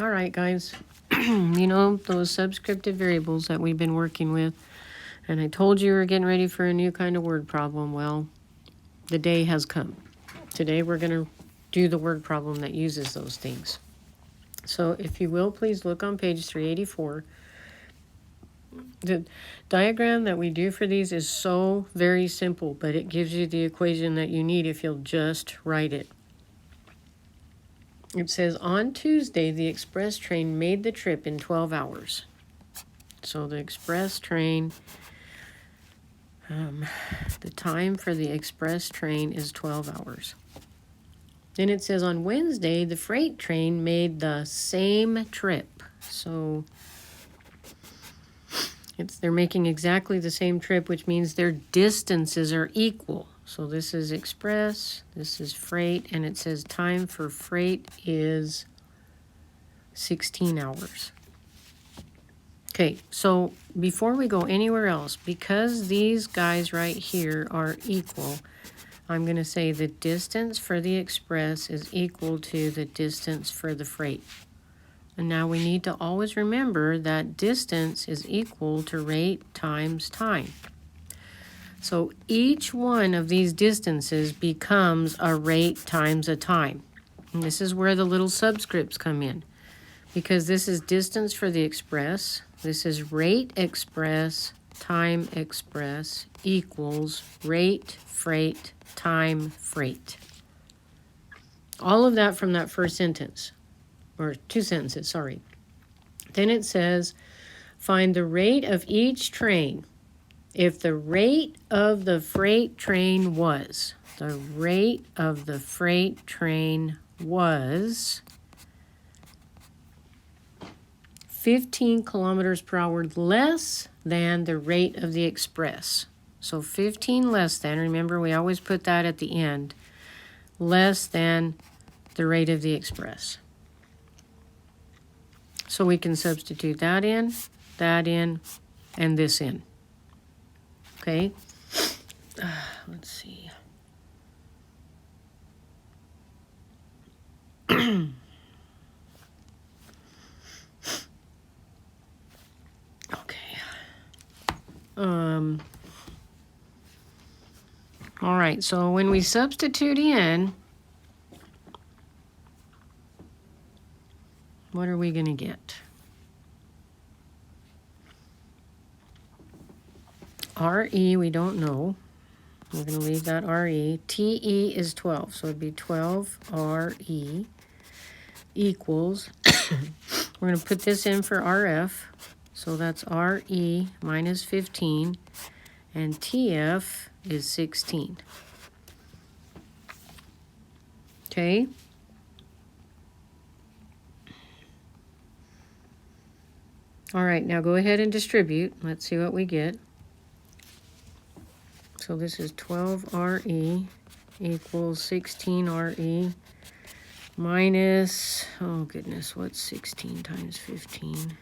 All right, guys. You know, those subscriptive variables that we've been working with, and I told you we were getting ready for a new kind of word problem. Well, the day has come. Today we're going to do the word problem that uses those things. So if you will, please look on page 384. The diagram that we do for these is so very simple, but it gives you the equation that you need if you'll just write it. It says, on Tuesday, the express train made the trip in 12 hours. So the express train, the time for the express train is 12 hours. Then it says, on Wednesday, the freight train made the same trip. So they're making exactly the same trip, which means their distances are equal. So this is express, this is freight, and it says time for freight is 16 hours. Okay, so before we go anywhere else, because these guys right here are equal, I'm going to say the distance for the express is equal to the distance for the freight. And now we need to always remember that distance is equal to rate times time. So each one of these distances becomes a rate times a time. And this is where the little subscripts come in. Because this is distance for the express. This is rate express, time express equals rate freight, time freight. All of that from that first sentence. Or two sentences, sorry. Then it says, find the rate of each train. If the rate of the freight train was, 15 kilometers per hour less than the rate of the express. So 15 less than, remember we always put that at the end, less than the rate of the express. So we can substitute that in, and this in. Okay, let's see. Okay. All right, so when we substitute in, what are we going to get? RE, we don't know. We're going to leave that RE. TE is 12, so it'd be 12 RE equals, we're going to put this in for RF, so that's RE minus 15, and TF is 16. Okay? All right, now go ahead and distribute. Let's see what we get. So this is 12 RE equals 16 RE minus, oh goodness, what's 16 times 15?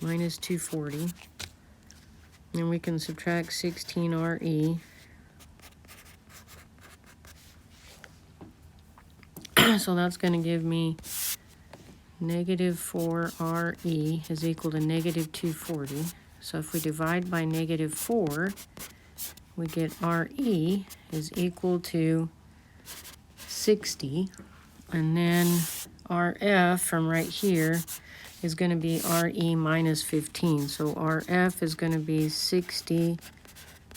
Minus 240. And we can subtract 16 RE. So that's going to give me negative 4 RE is equal to negative 240. So if we divide by negative 4, we get RE is equal to 60. And then RF from right here is going to be RE minus 15. So RF is going to be 60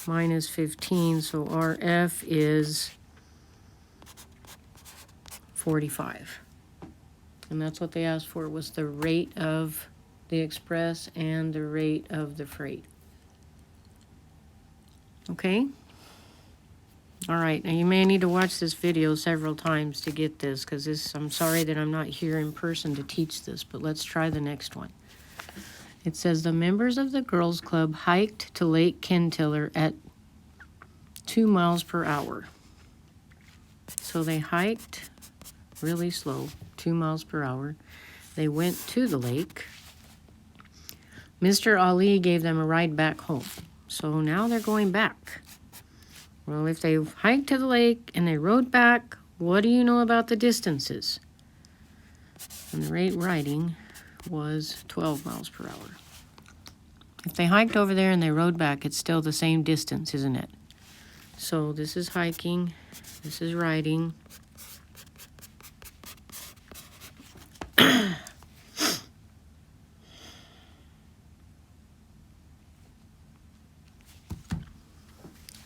minus 15. So RF is 45. And that's what they asked for, was the rate of the express and the rate of the freight. Okay? All right, now you may need to watch this video several times to get this, because I'm sorry that I'm not here in person to teach this, but let's try the next one. It says the members of the girls club hiked to Lake Kentiller at 2 miles per hour. So they hiked really slow, 2 miles per hour. They went to the lake. Mr. Ali gave them a ride back home. So now they're going back. Well, if they hiked to the lake and they rode back, What do you know about the distances? And the rate riding was 12 miles per hour. If they hiked over there and they rode back, it's still the same distance, isn't it? So this is hiking, this is riding.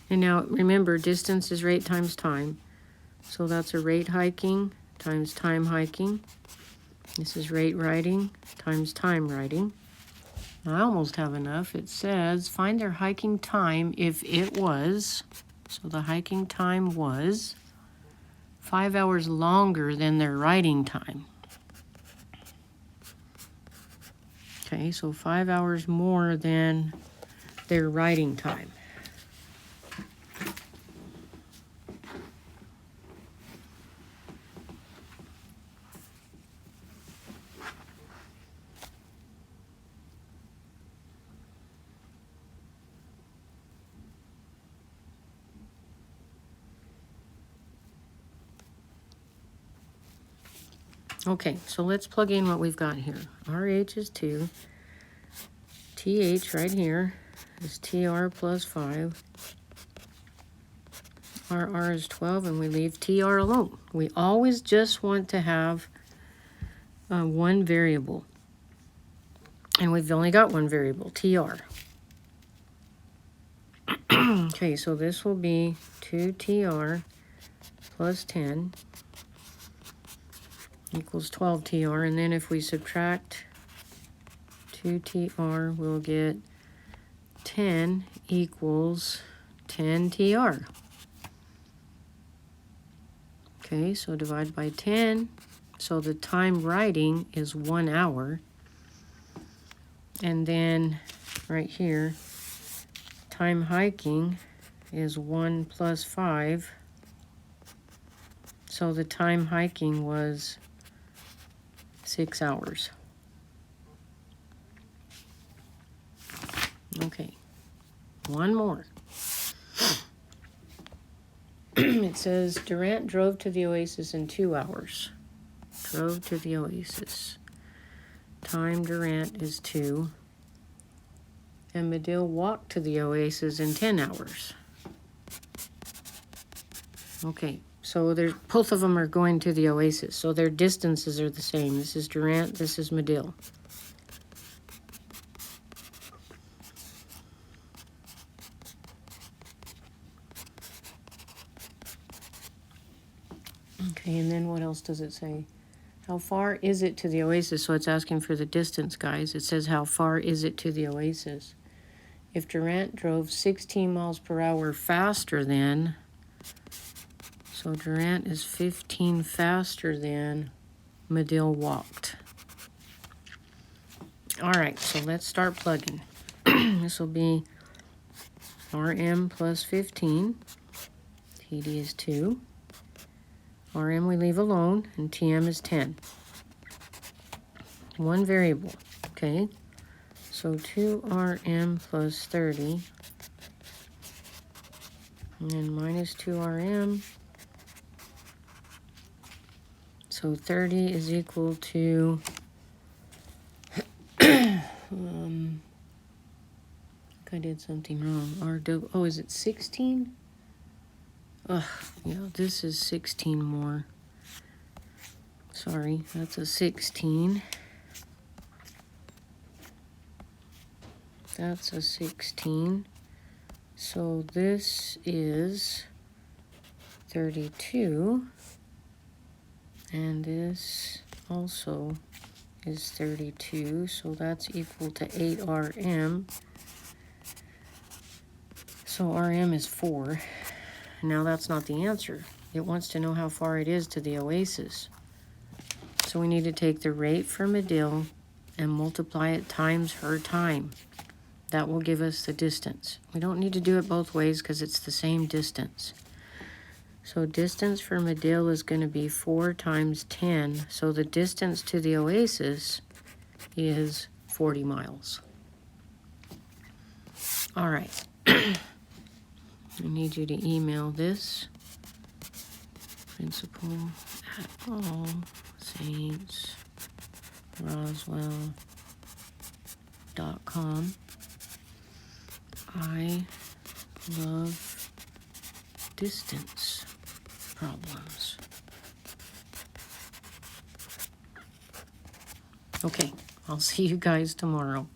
And now remember, distance is rate times time. So that's a rate hiking times time hiking. This is rate riding times time riding. I almost have enough. It says find their hiking time if it was, so the hiking time was 5 hours longer than their riding time. Okay, so 5 hours more than their riding time. Okay, so let's plug in what we've got here. RH is 2. TH right here is TR plus 5. RR is 12, and we leave TR alone. We always just want to have one variable. And we've only got one variable, TR. Okay, so this will be 2TR plus 10 equals 12TR, and then if we subtract 2TR, we'll get 10 equals 10TR. Okay, so divide by 10. So the time riding is 1 hour. And then right here, time hiking is 1 plus 5. So the time hiking was 6 hours. Okay, one more. It says Durant drove to the oasis in 2 hours. Drove to the oasis. Time Durant is 2. And Medill walked to the oasis in 10 hours. Okay, so both of them are going to the oasis, so their distances are the same. This is Durant, this is Medill. Okay, and then what else does it say? How far is it to the oasis? So it's asking for the distance, guys. It says how far is it to the oasis? If Durant drove 16 miles per hour faster than, so Durant is 15 faster than Medill walked. All right, so let's start plugging. This will be RM plus 15. TD is 2. RM we leave alone, and TM is 10. One variable, okay? So 2RM plus 30, and then minus 2RM. So 30 is equal to, I think I did something wrong. Oh, is it 16? Ugh, yeah, this is 16 more. Sorry, that's a 16. That's a 16. So this is 32. And this also is 32. So that's equal to 8RM. So RM is 4. Now that's not the answer. It wants to know how far it is to the oasis. So we need to take the rate for Medill and multiply it times her time. That will give us the distance. We don't need to do it both ways because it's the same distance. So distance for Medill is going to be 4 times 10. So the distance to the oasis is 40 miles. All right. I need you to email this Principal at All Saints Roswell.com. I love distance problems. Okay, I'll see you guys tomorrow.